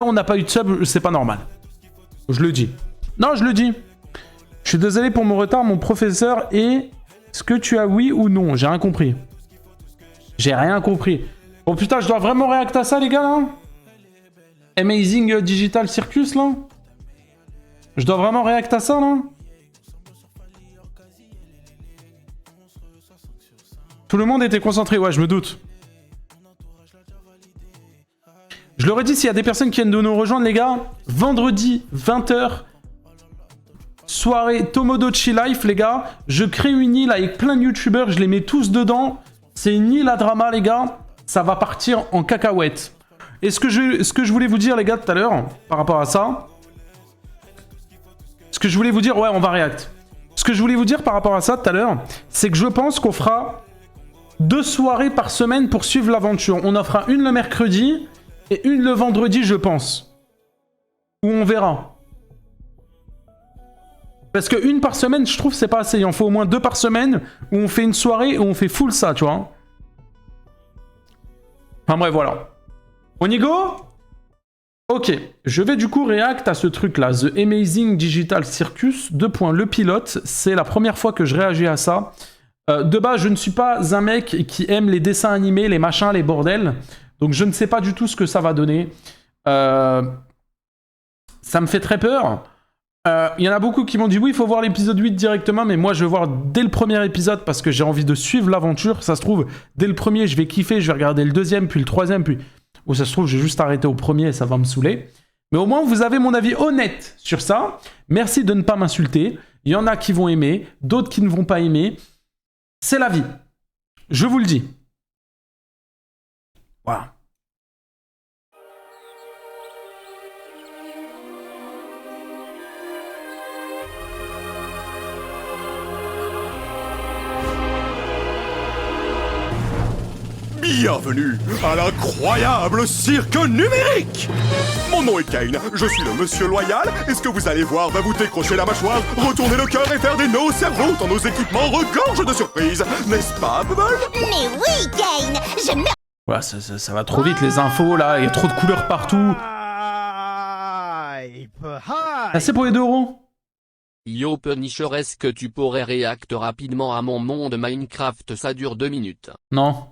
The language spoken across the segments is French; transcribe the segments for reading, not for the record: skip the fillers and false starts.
on n'a pas eu de sub, c'est pas normal. Je le dis. Non, je le dis. Je suis désolé pour mon retard, mon professeur. Est-ce que tu as oui ou non? J'ai rien compris. J'ai rien compris. Oh putain, je dois vraiment réacter à ça, les gars, là? Amazing Digital Circus, là? Je dois vraiment réacter à ça, là? Tout le monde était concentré, ouais, je me doute. Je leur ai dit, s'il y a des personnes qui viennent de nous rejoindre, les gars, vendredi, 20h, soirée Tomodachi Life, les gars. Je crée une île avec plein de youtubeurs, je les mets tous dedans. C'est une île à drama, les gars. Ça va partir en cacahuète. Et ce que je voulais vous dire, les gars, tout à l'heure, par rapport à ça... Ce que je voulais vous dire... Ouais, on va react. Ce que je voulais vous dire par rapport à ça, tout à l'heure, c'est que je pense qu'on fera 2 soirées par semaine pour suivre l'aventure. On en fera une le mercredi et une le vendredi, je pense. Ou on verra. Parce que une par semaine, je trouve, c'est pas assez. Il en faut au moins 2 par semaine où on fait une soirée où on fait full ça, tu vois. Enfin bref, voilà. On y go? Ok, je vais du coup react à ce truc-là. The Amazing Digital Circus, le pilote. C'est la première fois que je réagis à ça. De base, je ne suis pas un mec qui aime les dessins animés, les machins, les bordels. Donc je ne sais pas du tout ce que ça va donner. Ça me fait très peur. Il y en a beaucoup qui m'ont dit oui, il faut voir l'épisode 8 directement, mais moi je vais voir dès le premier épisode parce que j'ai envie de suivre l'aventure. Ça se trouve, dès le premier, je vais kiffer, je vais regarder le deuxième, puis le troisième, puis... Ou ça se trouve, je vais juste arrêter au premier et ça va me saouler. Mais au moins, vous avez mon avis honnête sur ça. Merci de ne pas m'insulter. Il y en a qui vont aimer, d'autres qui ne vont pas aimer. C'est la vie. Je vous le dis. Voilà. Bienvenue à l'incroyable cirque numérique. Mon nom est Kane, je suis le monsieur loyal, et ce que vous allez voir va vous décrocher la mâchoire, retourner le cœur et faire des nœuds au cerveau tant nos équipements regorgent de surprises. N'est-ce pas, Bubble? Mais oui, Kane, je meurs. Voilà, ça va trop vite les infos là, il y a trop de couleurs partout. Assez pour les 2 €. Yo Punisher, est-ce que tu pourrais réacter rapidement à mon monde Minecraft? Ça dure 2 minutes. Non.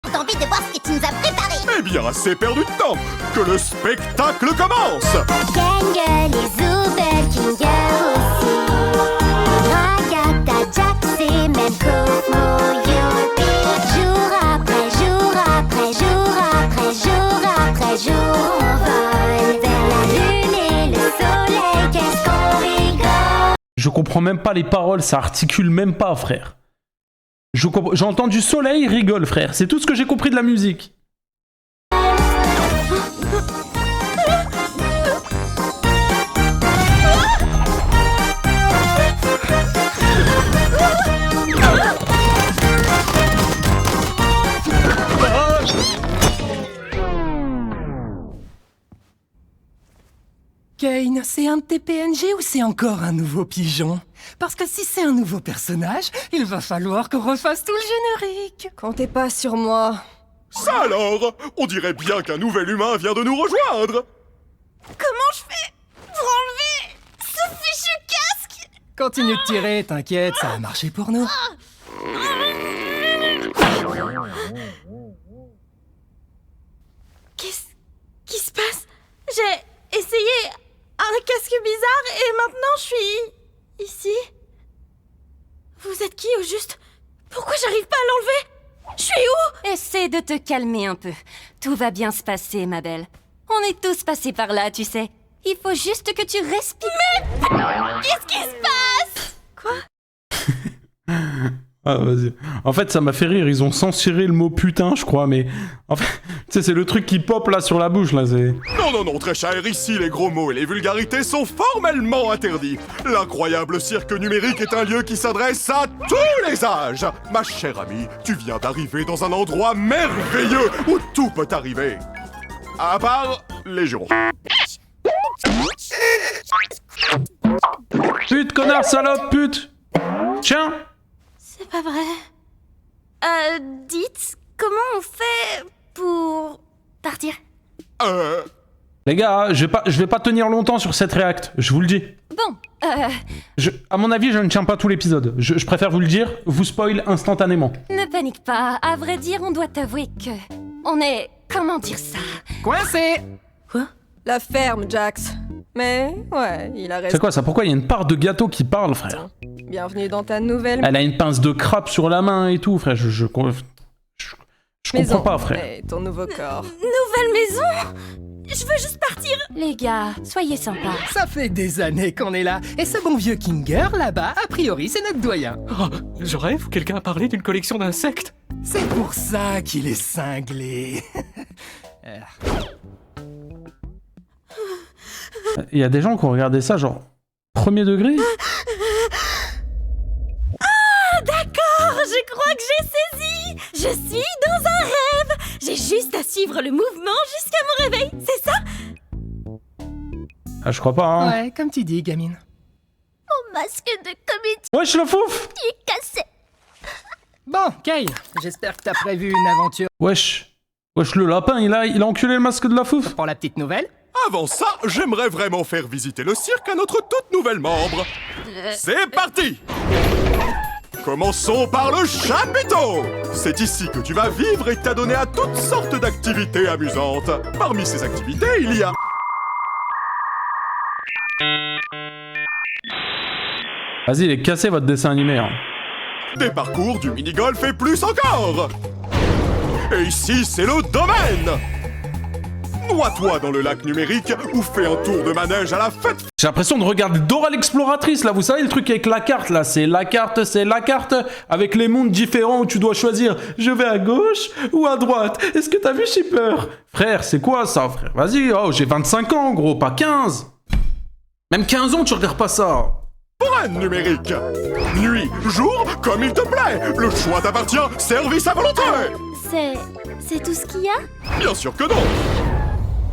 J'ai envie de voir ce que tu nous as préparé. Eh bien, assez perdu de temps, que le spectacle commence. Kang, les Zoubel, Kinger aussi. Ragata, Jax et même Cosmo, Youpi. Jour après jour après jour après jour après jour, on vole vers la lune et le soleil. Qu'est-ce qu'on rigole. Je comprends même pas les paroles, ça articule même pas, frère. J'ai entendu soleil, rigole, frère. C'est tout ce que j'ai compris de la musique. Kane, c'est un de tes PNG ou c'est encore un nouveau pigeon? Parce que si c'est un nouveau personnage, il va falloir qu'on refasse tout le générique. Comptez pas sur moi. Ça alors, on dirait bien qu'un nouvel humain vient de nous rejoindre. Comment je fais pour enlever ce fichu casque? Continue de tirer, t'inquiète, ça va marcher pour nous. Qu'est-ce qui se passe? J'ai essayé un casque bizarre et maintenant je suis ici. Vous êtes qui au juste? Pourquoi j'arrive pas à l'enlever? Je suis où? Essaie de te calmer un peu. Tout va bien se passer, ma belle. On est tous passés par là, tu sais. Il faut juste que tu respires. Mais qu'est-ce qui se passe? Quoi? Ah, vas-y. En fait, ça m'a fait rire. Ils ont censuré le mot putain, je crois, mais... En fait, tu sais, c'est le truc qui pop là sur la bouche, là, c'est... Non, non, non, très cher, ici les gros mots et les vulgarités sont formellement interdits. L'incroyable cirque numérique est un lieu qui s'adresse à tous les âges. Ma chère amie, tu viens d'arriver dans un endroit merveilleux où tout peut arriver. À part les jours. Pute, connard, salope, pute! Tiens! C'est pas vrai. Dites, comment on fait pour partir? Les gars, je vais pas tenir longtemps sur cette réact, je vous le dis. Bon, À mon avis, je ne tiens pas tout l'épisode. Je préfère vous le dire, vous spoil instantanément. ne panique pas. À vrai dire, on doit t'avouer que... On est... Comment dire ça? Coincé! La ferme, Jax. Mais, ouais, il a C'est raison. quoi ça? Pourquoi il y a une part de gâteau qui parle, frère? Bienvenue dans ta nouvelle Elle a une pince de crabe sur la main et tout, frère. Je comprends maison. pas, frère. Et ton nouveau corps. Nouvelle maison? Je veux juste partir. Les gars, soyez sympas. Ça fait des années qu'on est là, et ce bon vieux Kinger, là-bas, a priori, c'est notre doyen. Oh, je rêve, quelqu'un a parlé d'une collection d'insectes. C'est pour ça qu'il est cinglé. Il y a des gens qui ont regardé ça, genre, premier degré? D'accord, je crois que j'ai saisi. Je suis dans un rêve. J'ai juste à suivre le mouvement jusqu'à mon réveil, c'est ça? Ah, je crois pas, hein. Ouais, comme tu dis, gamine. Mon masque de comédie Wesh, le fouf! est cassé. Bon, Kay, j'espère que t'as prévu une aventure Wesh. Wesh, le lapin, il a enculé le masque de la fouf. pour la petite nouvelle. Avant ça, j'aimerais vraiment faire visiter le cirque à notre toute nouvelle membre. C'est parti! Commençons par le chapiteau! C'est ici que tu vas vivre et t'adonner à toutes sortes d'activités amusantes. Parmi ces activités, il y a... Vas-y, il est cassé votre dessin animé, hein. des parcours, du mini-golf et plus encore! Et ici, c'est le domaine! Noie-toi dans le lac numérique ou fais un tour de manège à la fête. J'ai l'impression de regarder Dora l'exploratrice, là. Vous savez, le truc avec la carte, là. C'est la carte, avec les mondes différents où tu dois choisir. Je vais à gauche ou à droite. Est-ce que t'as vu Shipper? Frère, c'est quoi ça, frère? Vas-y, oh, j'ai 25 ans, gros, pas 15. Même 15 ans, tu regardes pas ça. Foraine numérique. Nuit, jour, comme il te plaît. Le choix t'appartient, service à volonté. C'est tout ce qu'il y a? Bien sûr que non.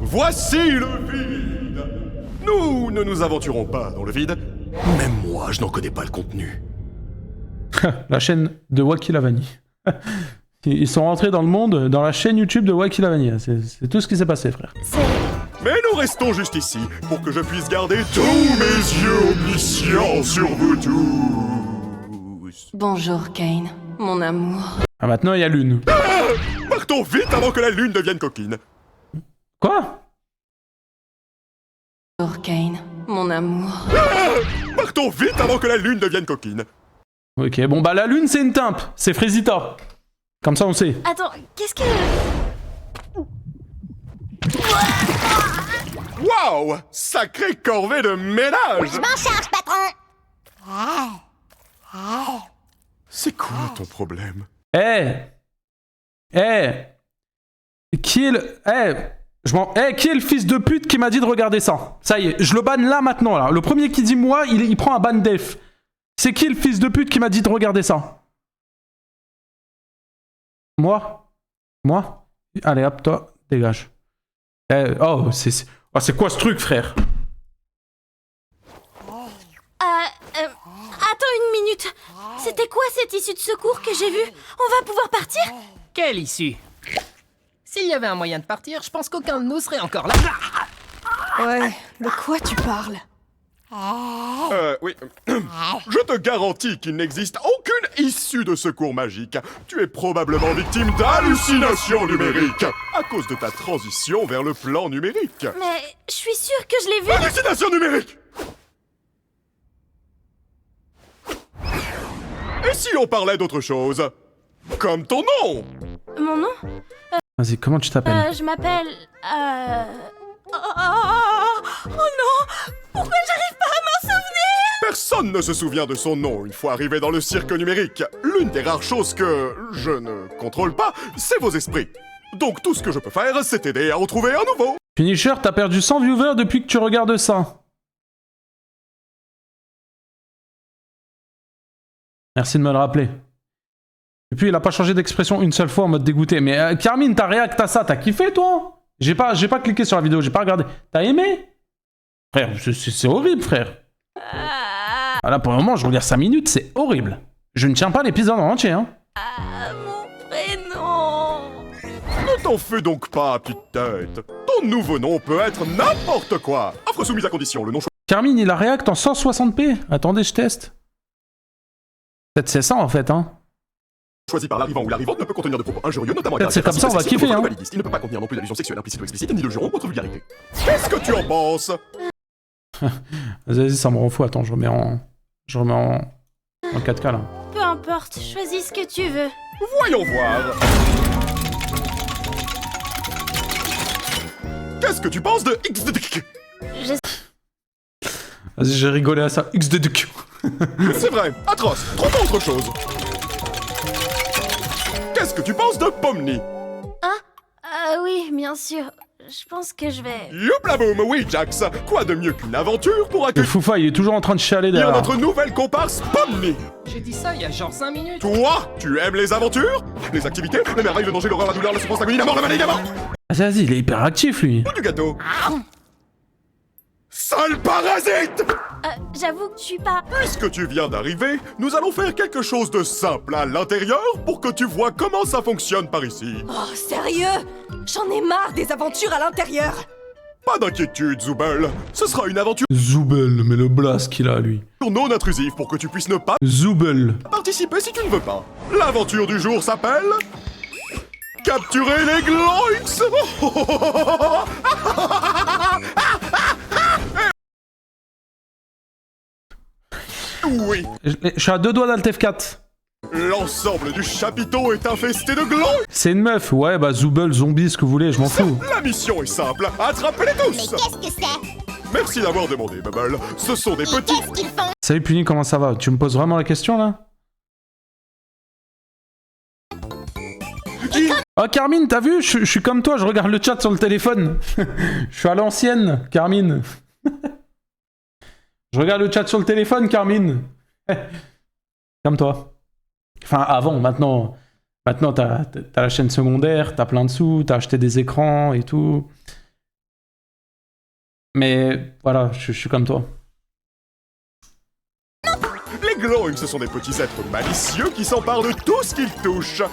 Voici le vide. Nous ne nous aventurons pas dans le vide. Même moi, je n'en connais pas le contenu. La chaîne de Wacky Lavani. Ils sont rentrés dans le monde, dans la chaîne YouTube de Wacky Lavani. C'est tout ce qui s'est passé, frère. Mais nous restons juste ici pour que je puisse garder tous mes yeux omniscients sur vous tous. Bonjour, Kane, mon amour. Ah, maintenant, il y a Lune. Partons vite avant que la lune devienne coquine. Quoi? Bonjour, Kane, mon amour. Partons vite avant que la lune devienne coquine. Ok, bon, bah, la Lune, c'est une timpe. C'est Frésita. Comme ça, on sait. Attends, qu'est-ce que... Waouh! Sacrée corvée de ménage! Je m'en charge, patron. C'est quoi ton problème? Qui est le... qui est le fils de pute qui m'a dit de regarder ça? Ça y est, je le banne là, maintenant, là. Le premier qui dit moi, il prend un ban def. C'est qui le fils de pute qui m'a dit de regarder ça? Moi? Allez, hop, toi, dégage. C'est quoi ce truc, frère? Attends une minute. C'était quoi cette issue de secours que j'ai vue? On va pouvoir partir? Quelle issue? S'il y avait un moyen de partir, je pense qu'aucun de nous serait encore là. Ouais, de quoi tu parles? Oui. Je te garantis qu'il n'existe aucune issue de secours magique. Tu es probablement victime d'hallucinations numériques à cause de ta transition vers le plan numérique. Mais je suis sûre que je l'ai vue. Hallucination numérique! Et si on parlait d'autre chose? Comme ton nom! Mon nom? Vas-y, comment tu t'appelles? Je m'appelle... Oh non! Pourquoi j'arrive pas à m'en souvenir? Personne ne se souvient de son nom une fois arrivé dans le cirque numérique. L'une des rares choses que je ne contrôle pas, c'est vos esprits. Donc tout ce que je peux faire, c'est t'aider à en trouver un nouveau. Punisher, t'as perdu 100 viewers depuis que tu regardes ça. Merci de me le rappeler. Et puis, il a pas changé d'expression une seule fois en mode dégoûté. Mais Carmine, t'as réact à ça, t'as kiffé, toi? J'ai pas cliqué sur la vidéo, j'ai pas regardé. T'as aimé? Frère, c'est horrible, frère. Ah, là, pour le moment, je regarde 5 minutes, c'est horrible. Je ne tiens pas l'épisode en entier, hein. Mon prénom... Le T'en fais donc pas, petite tête. Ton nouveau nom peut être n'importe quoi. Offre soumise à condition, le nom Carmine, il a React en 160p. Attendez, je teste. Peut-être c'est ça en fait, hein. choisi par l'arrivant ou l'arrivante ne peut contenir de propos injurieux, notamment... Peut-être c'est comme ça, on va kiffer, hein. Il ne peut pas contenir non plus d'allusions sexuelles implicites ou explicites, ni de juron ou autre vulgarité. Qu'est-ce que tu en penses? Vas-y, ça me rend fou. Attends, je remets en 4K là. Peu importe, choisis ce que tu veux. Voyons voir. Qu'est-ce que tu penses de X de Je... Vas-y, j'ai rigolé à ça. X de duc. C'est vrai, atroce, trop pas autre chose. Qu'est-ce que tu penses de Pomni? oui, bien sûr. Je pense que je vais... Youpla boum, oui Jax. Quoi de mieux qu'une aventure pour Le accueillir Foufa, il est toujours en train de chialer derrière. notre nouvelle comparse Pomni? J'ai dit ça il y a genre 5 minutes. Toi, tu aimes les aventures? Les activités? Les merveilles, le danger, l'horreur, la douleur, le souffrance, l'agonie, la mort, la maladie, la mort? Vas-y, il est hyper actif lui. Ou du gâteau? Sale parasite! J'avoue que je suis pas... Puisque tu viens d'arriver, nous allons faire quelque chose de simple à l'intérieur pour que tu vois comment ça fonctionne par ici. Oh, sérieux? J'en ai marre des aventures à l'intérieur. Pas d'inquiétude, Zoubel. Ce sera une aventure Zoubel, mais le blast qu'il a lui. non intrusive pour que tu puisses ne pas Zoubel. participer si tu ne veux pas. L'aventure du jour s'appelle... Capturer les Gloinks. Oui, Je suis à 2 doigts d'Alt F4. l'ensemble du chapiteau est infesté de Gloinks. C'est une meuf. Ouais, bah Zoubel, zombie, ce que vous voulez, je m'en fous. La mission est simple, attrapez-les tous. Qu'est-ce que c'est? Merci d'avoir demandé, Bubble. Ce sont des petits... Qu'est-ce qu'ils font? Salut Puni, comment ça va? Tu me poses vraiment la question là? Oh Carmine, t'as vu? Je suis comme toi, je regarde le chat sur le téléphone. Je suis à l'ancienne, Carmine. Je regarde le chat sur le téléphone, Carmine. Comme toi. Enfin, avant, maintenant. Maintenant, t'as la chaîne secondaire, t'as plein de sous, t'as acheté des écrans et tout. Mais voilà, je suis comme toi. Les Gloinks, ce sont des petits êtres malicieux qui s'emparent de tout ce qu'ils touchent.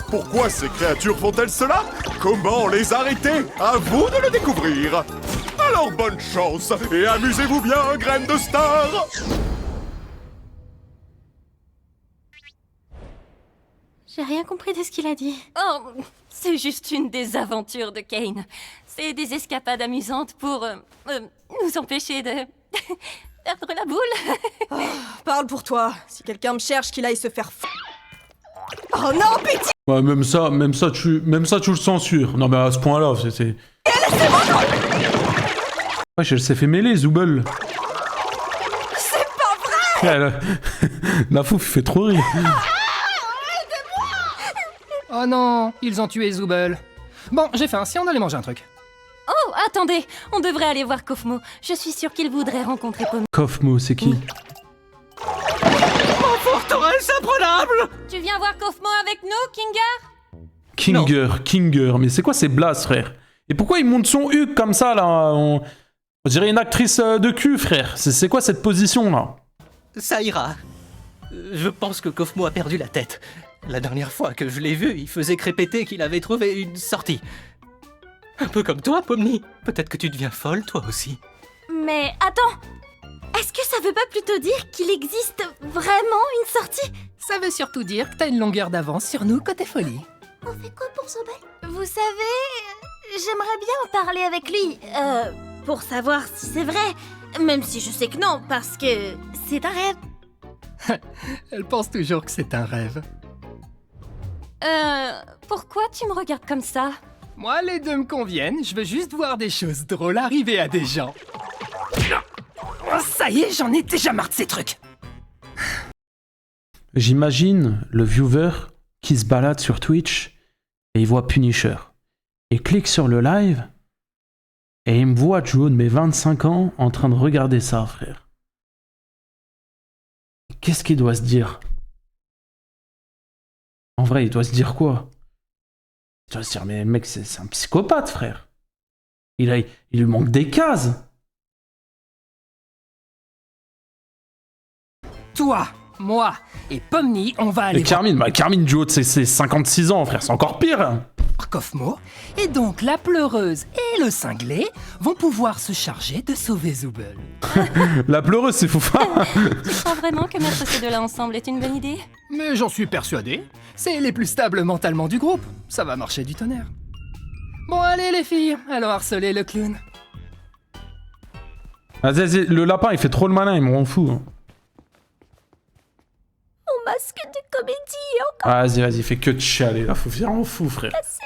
Pourquoi ces créatures font-elles cela? Comment les arrêter? À vous de le découvrir. Alors bonne chance et amusez-vous bien, graine de star. J'ai rien compris de ce qu'il a dit. Oh, c'est juste une des aventures de Kane. C'est des escapades amusantes pour nous empêcher de perdre la boule. Parle pour toi. Si quelqu'un me cherche, qu'il aille se faire Oh non, pitié! Ouais, même ça, tu le censures. Non, mais à ce point-là, c'est... Ouais, elle s'est fait mêler, Zoubel. C'est pas vrai! La fouf fait trop rire. Oh non, ils ont tué Zoubel. Bon, j'ai faim, si on allait manger un truc. Oh, attendez, on devrait aller voir Kofmo. Je suis sûre qu'il voudrait rencontrer Pomni. Kofmo, c'est qui? Forteresse imprenable! Tu viens voir Kofmo avec nous, Kinger, mais c'est quoi ces blases, frère? Et pourquoi il monte son huc comme ça, là? On dirait une actrice de cul, frère. C'est quoi cette position, là? Ça ira. Je pense que Kofmo a perdu la tête. La dernière fois que je l'ai vu, il faisait crépéter qu'il avait trouvé une sortie. Un peu comme toi, Pomni. Peut-être que tu deviens folle, toi aussi. Mais attends, est-ce que ça veut pas plutôt dire qu'il existe vraiment une sortie? Ça veut surtout dire que t'as une longueur d'avance sur nous côté folie. On fait quoi pour Zoubel? Vous savez, j'aimerais bien en parler avec lui, pour savoir si c'est vrai, même si je sais que non, parce que c'est un rêve. Elle pense toujours que c'est un rêve. Pourquoi tu me regardes comme ça? Moi, les deux me conviennent, je veux juste voir des choses drôles arriver à des gens. Oh, ça y est, j'en ai déjà marre de ces trucs. J'imagine le viewer qui se balade sur Twitch et il voit Punisher. Il clique sur le live et il me voit, du haut de mes 25 ans, en train de regarder ça, frère. Qu'est-ce qu'il doit se dire? En vrai, il doit se dire quoi? Il doit se dire, mais mec, c'est un psychopathe, frère. Il lui manque des cases. Toi, moi et Pomni, on va aller... Et Carmine, du haut de ses 56 ans, frère, c'est encore pire. Kaufmo, et donc la pleureuse et le cinglé vont pouvoir se charger de sauver Zooble. La pleureuse, c'est foufa. Tu crois vraiment que mettre ces deux-là ensemble est une bonne idée? Mais j'en suis persuadé, c'est les plus stables mentalement du groupe. Ça va marcher du tonnerre. Bon allez les filles, allons harceler le clown. Vas-y, le lapin, il fait trop le malin, il me rend fou. Hein. Mon masque de comédie est encore Vas-y, fais que de chialer, là, faut faire en fou, frère. cassé.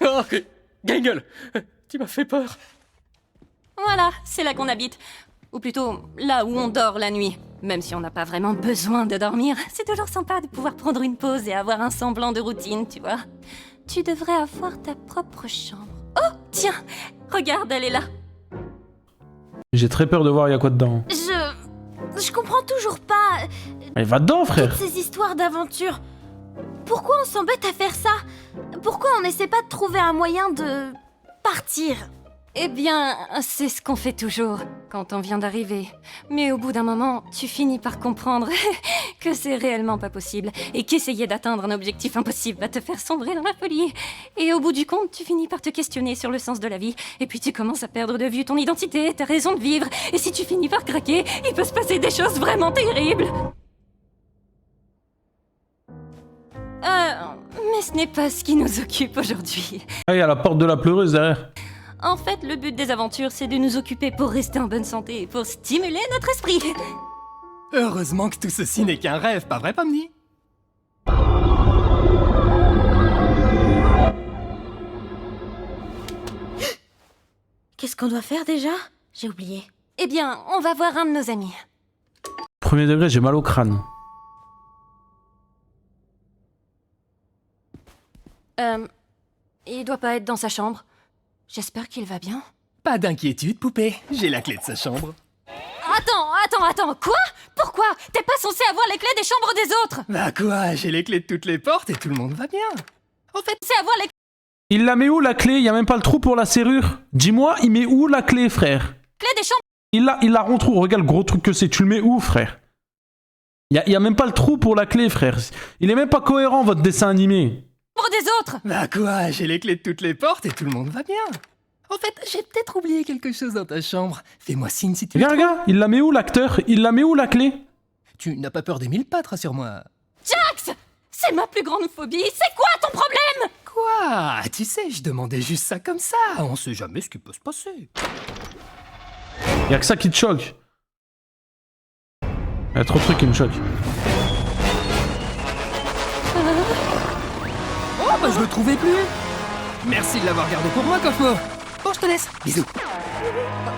Oh, Gangle, tu m'as fait peur. Voilà, c'est là qu'on habite. Ou plutôt, là où on dort la nuit. Même si on n'a pas vraiment besoin de dormir, c'est toujours sympa de pouvoir prendre une pause et avoir un semblant de routine, tu vois. Tu devrais avoir ta propre chambre. Oh, tiens, regarde, elle est là. J'ai très peur de voir il y a quoi dedans. Je comprends toujours pas Mais va dedans, frère. toutes ces histoires d'aventure. Pourquoi on s'embête à faire ça? Pourquoi on n'essaie pas de trouver un moyen de partir? Eh bien, c'est ce qu'on fait toujours quand on vient d'arriver. Mais au bout d'un moment, tu finis par comprendre que c'est réellement pas possible et qu'essayer d'atteindre un objectif impossible va te faire sombrer dans la folie. Et au bout du compte, tu finis par te questionner sur le sens de la vie et puis tu commences à perdre de vue ton identité, ta raison de vivre. Et si tu finis par craquer, il peut se passer des choses vraiment terribles. Mais ce n'est pas ce qui nous occupe aujourd'hui. Ah, il y a la porte de la pleureuse derrière. En fait, le but des aventures, c'est de nous occuper pour rester en bonne santé et pour stimuler notre esprit. Heureusement que tout ceci n'est qu'un rêve, pas vrai Pomni? Qu'est-ce qu'on doit faire déjà? J'ai oublié. Eh bien, on va voir un de nos amis. Premier degré, j'ai mal au crâne. Il doit pas être dans sa chambre. J'espère qu'il va bien. Pas d'inquiétude, poupée, j'ai la clé de sa chambre. Attends, quoi? Pourquoi? T'es pas censé avoir les clés des chambres des autres? Bah quoi, j'ai les clés de toutes les portes et tout le monde va bien. En fait, c'est avoir les Il la met où la clé? Il y a même pas le trou pour la serrure. Dis-moi, il met où la clé, frère? clés des chambres Il la rend trou. Regarde le gros truc que c'est. Tu le mets où, frère? Il y a même pas le trou pour la clé, frère. Il est même pas cohérent, votre dessin animé. des autres. Bah quoi, j'ai les clés de toutes les portes et tout le monde va bien. En fait, j'ai peut-être oublié quelque chose dans ta chambre. Fais-moi signe si tu le trouves. Regarde, il la met où, l'acteur? Il la met où, la clé? Tu n'as pas peur des 1000 pattes, rassure-moi. Jax! C'est ma plus grande phobie. C'est quoi ton problème? Quoi? Tu sais, je demandais juste ça comme ça. On sait jamais ce qui peut se passer. Y'a que ça qui te choque. Y'a trop de trucs qui me choquent. Oh, bah je le trouvais plus. Merci de l'avoir gardé pour moi, Kaufmo. Bon, je te laisse. Bisous.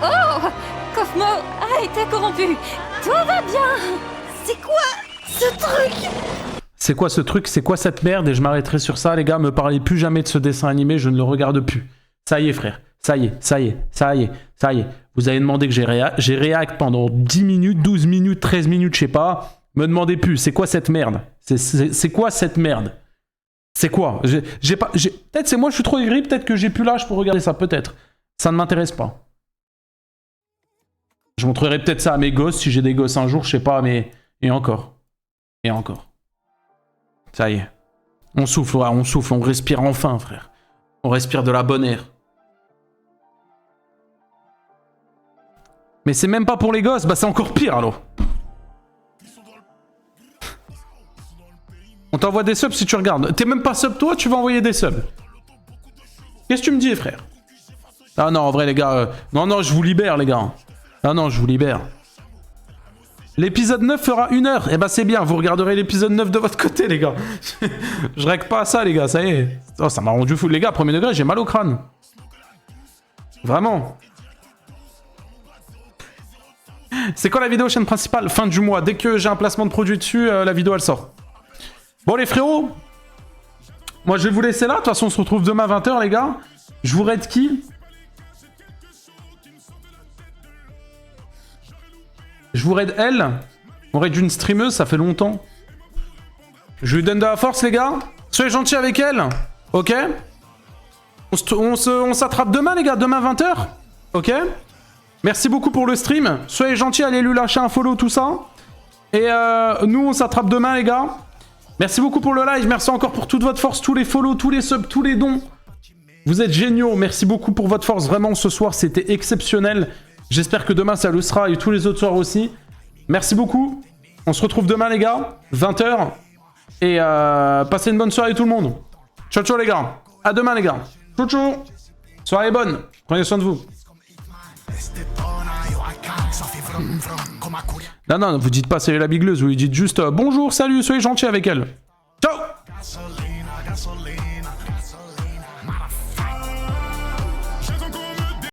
Oh! Kaufmo a été corrompu. Tout va bien. C'est quoi ce truc? C'est quoi ce truc? C'est quoi cette merde? Et je m'arrêterai sur ça, les gars. Me parlez plus jamais de ce dessin animé, je ne le regarde plus. Ça y est, frère. Ça y est. Vous avez demandé que j'ai réact pendant 10 minutes, 12 minutes, 13 minutes, je sais pas. Me demandez plus. C'est quoi cette merde? C'est quoi cette merde? C'est quoi? Peut-être c'est moi, je suis trop aigri, peut-être que j'ai plus l'âge pour regarder ça, peut-être. Ça ne m'intéresse pas. Je montrerai peut-être ça à mes gosses, si j'ai des gosses un jour, je sais pas, mais... Et encore. Et encore. Ça y est. On souffle, ouais, on respire enfin, frère. On respire de la bonne air. Mais c'est même pas pour les gosses, bah c'est encore pire, alors. On t'envoie des subs si tu regardes. T'es même pas sub toi, tu vas envoyer des subs. Qu'est-ce que tu me dis, frère? Ah non, en vrai, les gars... Non, je vous libère, les gars. Ah non, je vous libère. L'épisode 9 fera 1 heure. Eh ben, c'est bien, vous regarderez l'épisode 9 de votre côté, les gars. Je règle pas à ça, les gars, ça y est. Oh, ça m'a rendu fou. Les gars, premier degré, j'ai mal au crâne. Vraiment. C'est quoi la vidéo chaîne principale? Fin du mois. Dès que j'ai un placement de produit dessus, la vidéo, elle sort. Bon, les frérots. Moi, je vais vous laisser là. De toute façon, on se retrouve demain à 20h, les gars. Je vous raid qui? Je vous raid elle. On raid une streameuse, ça fait longtemps. Je lui donne de la force, les gars. Soyez gentils avec elle. Ok? On s'attrape demain, les gars. Demain 20h. Ok? Merci beaucoup pour le stream. Soyez gentils, allez lui lâcher un follow, tout ça. Et nous, on s'attrape demain, les gars. Merci beaucoup pour le live, merci encore pour toute votre force, tous les follow, tous les subs, tous les dons. Vous êtes géniaux, merci beaucoup pour votre force, vraiment ce soir c'était exceptionnel. J'espère que demain ça le sera et tous les autres soirs aussi. Merci beaucoup, on se retrouve demain les gars, 20h. Et passez une bonne soirée tout le monde. Ciao ciao les gars, à demain les gars. Ciao ciao. Soirée bonne, prenez soin de vous. Non, non, vous dites pas salut la bigleuse, vous lui dites juste bonjour, salut, soyez gentil avec elle. Ciao.